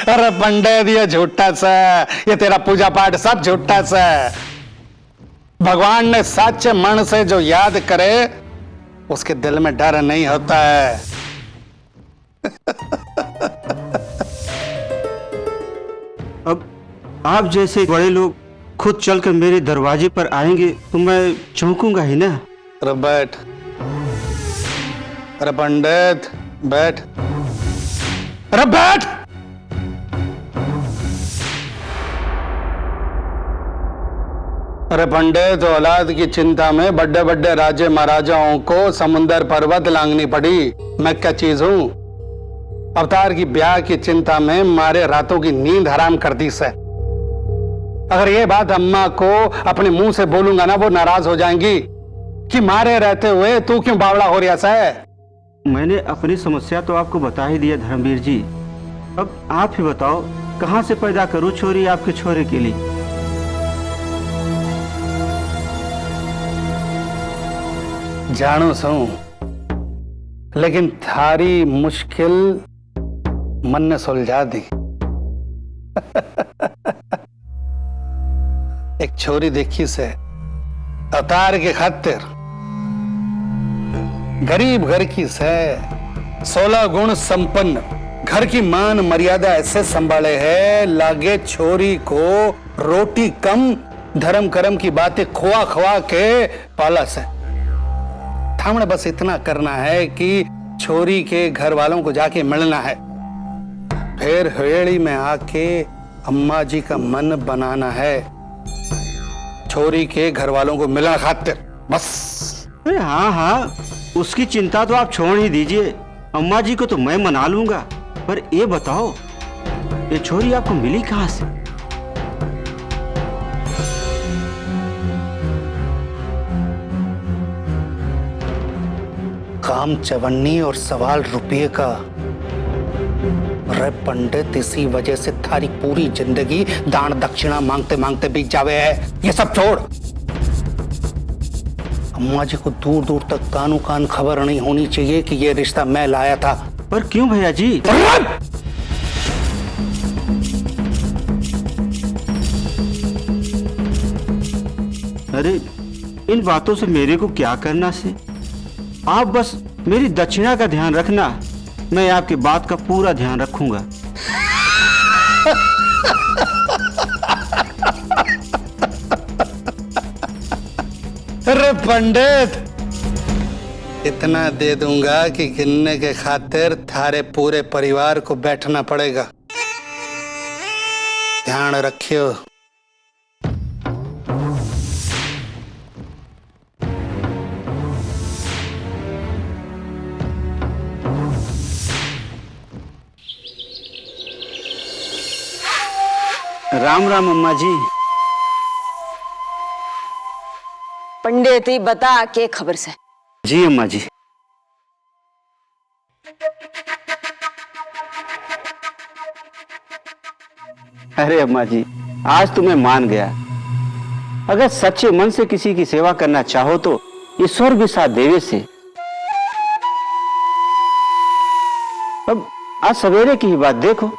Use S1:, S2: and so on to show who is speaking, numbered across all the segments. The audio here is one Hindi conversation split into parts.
S1: अरे पंडित, ये झूठा सा, ये तेरा पूजा पाठ सब झूठा सा। भगवान ने सच्चे मन से जो याद करे उसके दिल में डर नहीं होता है।
S2: अब आप जैसे बड़े लोग खुद चलकर मेरे दरवाजे पर आएंगे तो मैं चौंकूंगा ही ना।
S1: अरे बैठ, अरे पंडित बैठ, अरे बैठ। अरे पंडित, औलाद की चिंता में बड़े बड़े राजे महाराजाओं को समुंदर पर्वत लांगनी पड़ी। मैं क्या चीज हूं? अवतार की ब्याह की चिंता में मारे रातों की नींद हराम कर दी से। अगर ये बात अम्मा को अपने मुंह से बोलूंगा ना, वो नाराज हो जाएंगी कि मारे रहते हुए तू क्यों बावड़ा हो रहा है।
S2: मैंने अपनी समस्या तो आपको बता ही दिया धर्मवीर जी। अब आप ही बताओ, कहां से पैदा करूं छोरी आपके छोरे के लिए?
S1: जानू सू, लेकिन थारी मुश्किल मन ने सुलझा दी। एक छोरी देखी से अवतार के खातिर, गरीब घर की से, 16 गुण संपन्न, घर की मान मर्यादा ऐसे संभाले है, लागे छोरी को रोटी कम धर्म कर्म की बातें खुआ खुआ के पाला से। थामने बस इतना करना है कि छोरी के घर वालों को जाके मिलना है, फिर हवेली में आके अम्मा जी का मन बनाना है, छोरी के घर वालों को मिलना खातिर बस।
S2: अरे हाँ हाँ, उसकी चिंता तो आप छोड़ ही दीजिए, अम्मा जी को तो मैं मना लूंगा। पर ये बताओ, ये छोरी आपको मिली कहाँ से?
S1: काम चवन्नी और सवाल रुपये का। रे पंडित, इसी वजह से थारी पूरी जिंदगी दान दक्षिणा मांगते मांगते बीत जावे है। ये सब छोड़, अम्मा जी को दूर दूर तक कानों कान खबर नहीं होनी चाहिए कि ये रिश्ता मैं लाया था।
S2: पर क्यों भैया जी? अरे इन बातों से मेरे को क्या करना से? आप बस मेरी दक्षिणा का ध्यान रखना, मैं आपकी बात का पूरा ध्यान रखूंगा।
S1: अरे पंडित, इतना दे दूंगा कि गिनने के खातिर थारे पूरे परिवार को बैठना पड़ेगा। ध्यान रखियो।
S2: राम राम अम्मा जी।
S3: पंडित ही बता के खबर से।
S2: जी अम्मा जी। अरे अम्मा जी, आज तो मैं मान गया। अगर सच्चे मन से किसी की सेवा करना चाहो तो ईश्वर भी साथ देवे से। अब आज सवेरे की ही बात देखो,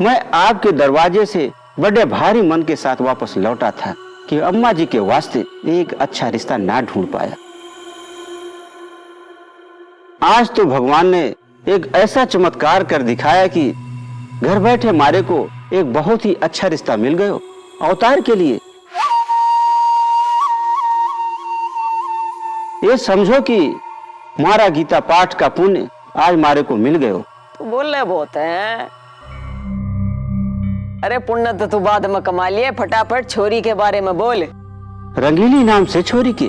S2: मैं आपके दरवाजे से बड़े भारी मन के साथ वापस लौटा था कि अम्मा जी के वास्ते एक अच्छा रिश्ता ना ढूंढ पाया। आज तो भगवान ने एक ऐसा चमत्कार कर दिखाया कि घर बैठे मारे को एक बहुत ही अच्छा रिश्ता मिल गया अवतार के लिए। ये समझो कि मारा गीता पाठ का पुण्य आज मारे को मिल गयो।
S3: तो बोलने बहुत है। अरे पुण्य तो तू बाद में कमा लिए, फटाफट छोरी के बारे में बोल।
S2: रंगीली नाम से छोरी के,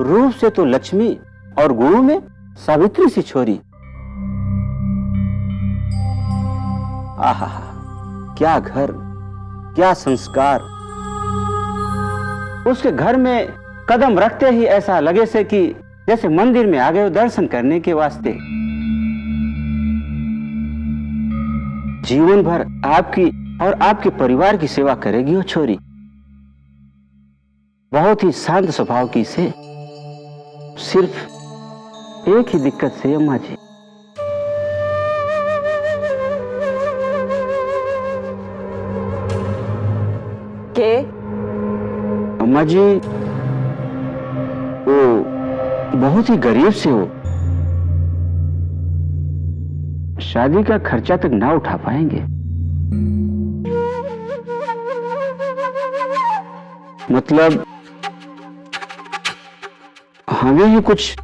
S2: रूप से तो लक्ष्मी और गुरु में सावित्री सी छोरी। आहा, क्या घर, क्या संस्कार। उसके घर में कदम रखते ही ऐसा लगे से कि जैसे मंदिर में आ गए दर्शन करने के वास्ते। जीवन भर आपकी और आपके परिवार की सेवा करेगी वो छोरी। बहुत ही शांत स्वभाव की से। सिर्फ एक ही दिक्कत से अम्मा जी।
S3: के
S2: अम्मा जी, वो बहुत ही गरीब से हो, शादी का खर्चा तक ना उठा पाएंगे। मतलब हमें ही कुछ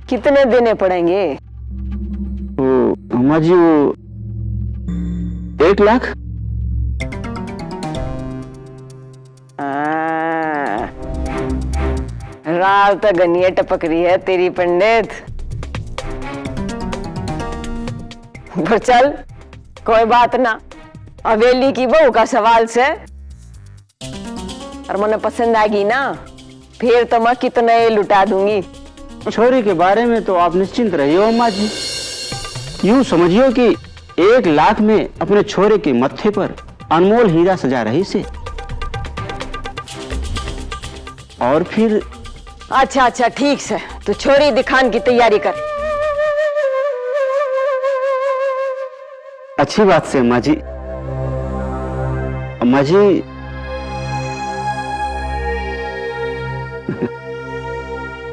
S3: कितने देने पड़ेंगे?
S2: वो अम्मा जी, वो 1 लाख।
S3: राल तो गनिये टपक रही है तेरी पंडित। पर चल, कोई बात ना, हवेली की बहू का सवाल से और मने पसंद आएगी ना, फिर तो मैं कितने लुटा दूंगी।
S2: छोरी के बारे में तो आप निश्चिंत रहिए अम्मा जी। यूं समझियो कि 1 लाख में अपने छोरे के मत्थे पर अनमोल हीरा सजा रही से। और फिर
S3: अच्छा अच्छा ठीक से, तू छोरी दिखान की तैयारी कर।
S2: अच्छी बात से अम्मा जी। अम्मा जी,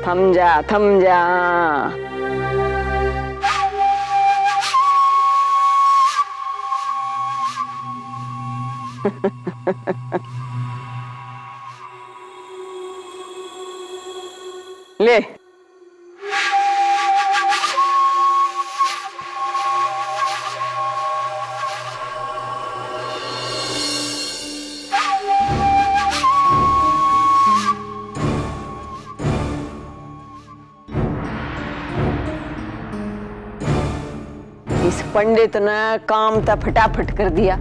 S3: थम जा थम जा। ले, इस पंडित ने काम तो फटाफट कर दिया।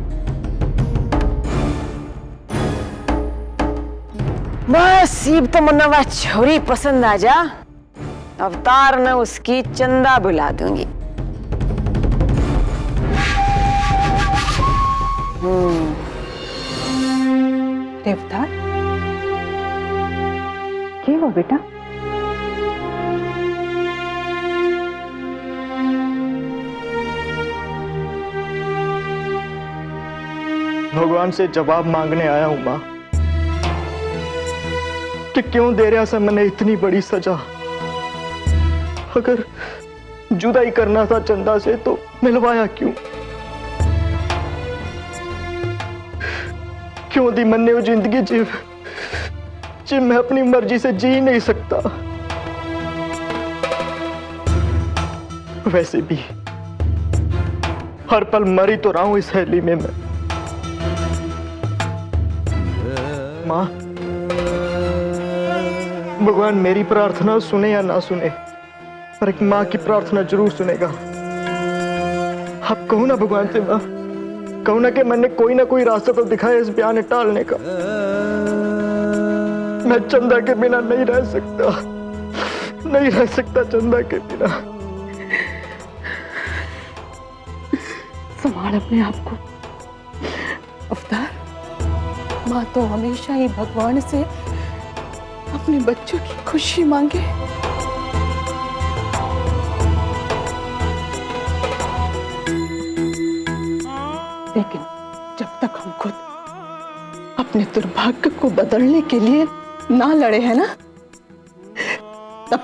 S3: बस इब तो मनवा छोरी पसंद आ जा, अवतार ने उसकी चंदा बुला दूंगी।
S4: देवता, क्या हुआ बेटा?
S5: भगवान से जवाब मांगने आया हूं मां कि क्यों दे रहा सा मैंने इतनी बड़ी सजा। अगर जुदाई करना था चंदा से तो मिलवाया क्यों? क्यों दी मन्ने वो जिंदगी जिव मैं अपनी मर्जी से जी नहीं सकता। वैसे भी हर पल मरी तो रहा हूं इस हवेली में मैं। मां, भगवान मेरी प्रार्थना सुने या ना सुने, पर एक मां की प्रार्थना जरूर सुनेगा। आप कहो ना भगवान से मां, कहो ना कि मैंने कोई ना कोई रास्ता तो दिखाया इस बयान टालने का। मैं चंदा के बिना नहीं रह सकता, नहीं रह सकता चंदा के बिना।
S4: संभाल अपने आप को अवतार। माँ तो हमेशा ही भगवान से अपने बच्चों की खुशी मांगे। लेकिन जब तक हम खुद अपने दुर्भाग्य को बदलने के लिए ना लड़े हैं ना, तब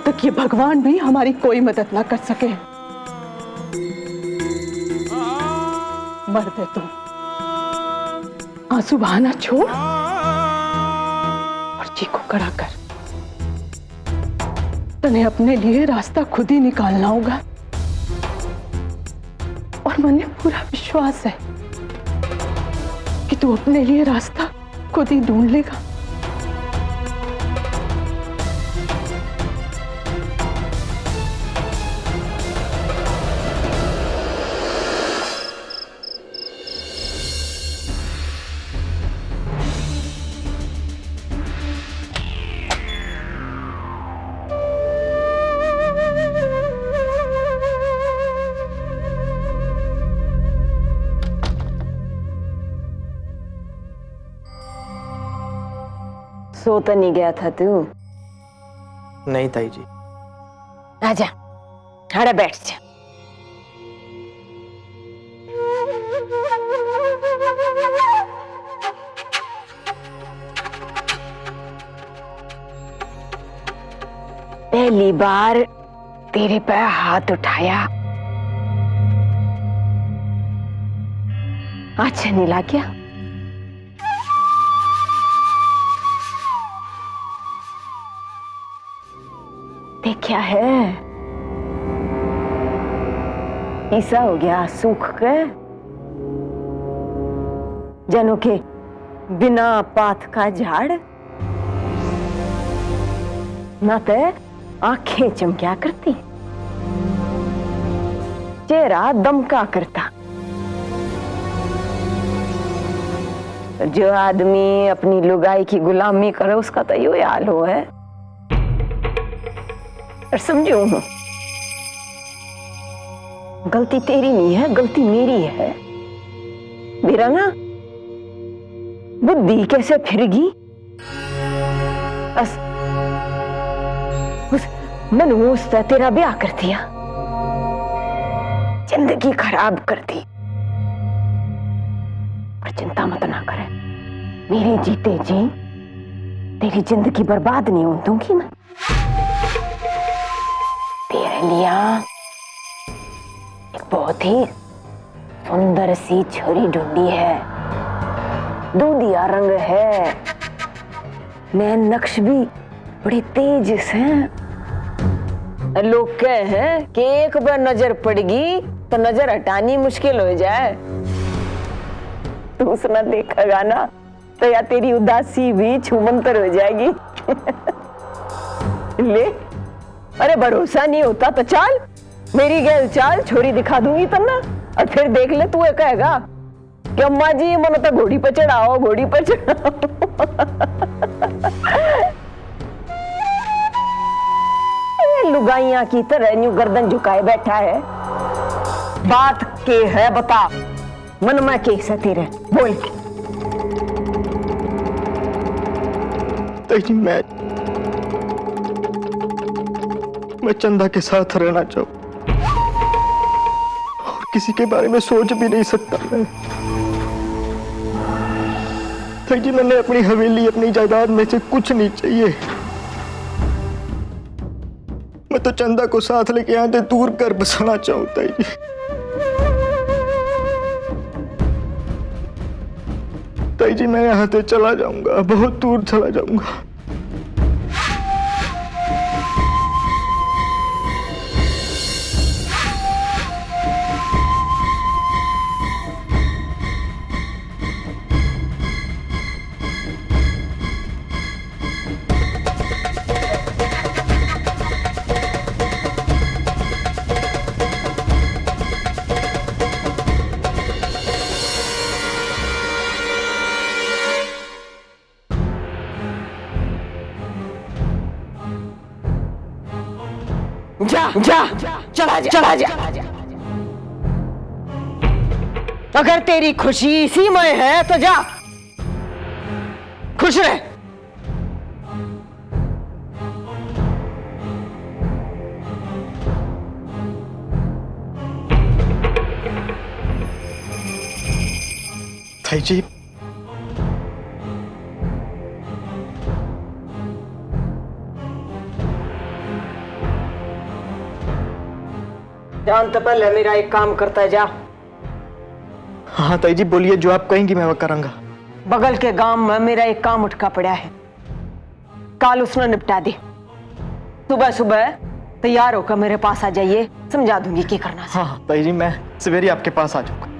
S4: तक ये भगवान भी हमारी कोई मदद ना कर सके। मर दे तुम, आंसू बहाना छोड़ और जी को कड़ा कर। तने अपने लिए रास्ता खुद ही निकालना होगा, और मुझे पूरा विश्वास है कि तू अपने लिए रास्ता खुद ही ढूंढ लेगा।
S3: सो तो नहीं गया था तू?
S5: नहीं ताई जी।
S3: आजा, खड़ा बैठ जा। पहली बार तेरे पे हाथ उठाया, अच्छा नहीं लग गया? देखा है, ऐसा हो गया सूख के जनों के बिना पात का झाड़, ना ते आंखें चमकिया करती, चेहरा दमका करता। जो आदमी अपनी लुगाई की गुलामी करे उसका तो यो हाल हो है। और समझो, गलती तेरी नहीं है, गलती मेरी है। मेरा ना बुद्धि कैसे फिर गई, उस मनहूस से तेरा ब्याह कर दिया, जिंदगी खराब कर दी। पर चिंता मत ना करे, मेरे जीते जी तेरी जिंदगी बर्बाद नहीं होने दूंगी मैं। तेरे लिया एक बहुत ही सुंदर सी छोरी ढूंढी है, दूधिया रंग है, मैं नक्श भी बड़े तेज से। लोग कहे हैं कि एक बार नजर पड़ेगी तो नजर हटानी मुश्किल हो जाए। तू उसने देखेगा ना तो या तेरी उदासी भी छूमंतर हो जाएगी। ले, अरे भरोसा नहीं होता तो चल मेरी गैल, चाल छोरी दिखा दूंगी तब ना, और फिर देख ले तू कहेगा कि अम्मा जी मन तो घोड़ी पर चढ़ाओ, घोड़ी पर चढ़ाओ। लुगाइया की तरह न्यू गर्दन झुकाए बैठा है। बात के है बता, मन में के से तेरे बोल।
S5: ताई जी, मैं चंदा के साथ रहना चाहूं और किसी के बारे में सोच भी नहीं सकता मैं। ताई जी, मैंने अपनी हवेली, अपनी जायदाद में से कुछ नहीं चाहिए। मैं तो चंदा को साथ लेके यहाँ से दूर कर बसाना चाहूं ताई जी। ताई जी, मैं यहाँ से चला जाऊंगा, बहुत दूर चला जाऊंगा।
S3: जा जा, चला जा, चला जा। अगर तेरी खुशी इसी में है तो जा, खुश रह।
S5: ताई जी,
S3: जान तो पहले मेरा एक काम करता जा।
S5: हाँ ताई जी, बोलिए, जो आप कहेंगी मैं वो करूंगा।
S3: बगल के गांव में मेरा एक काम उठका पड़ा है, कल उसने निपटा दे। सुबह सुबह तैयार होकर मेरे पास आ जाइए, समझा दूंगी क्या करना है।
S5: हाँ ताई जी, मैं सवेरे आपके पास आ जाऊंगा।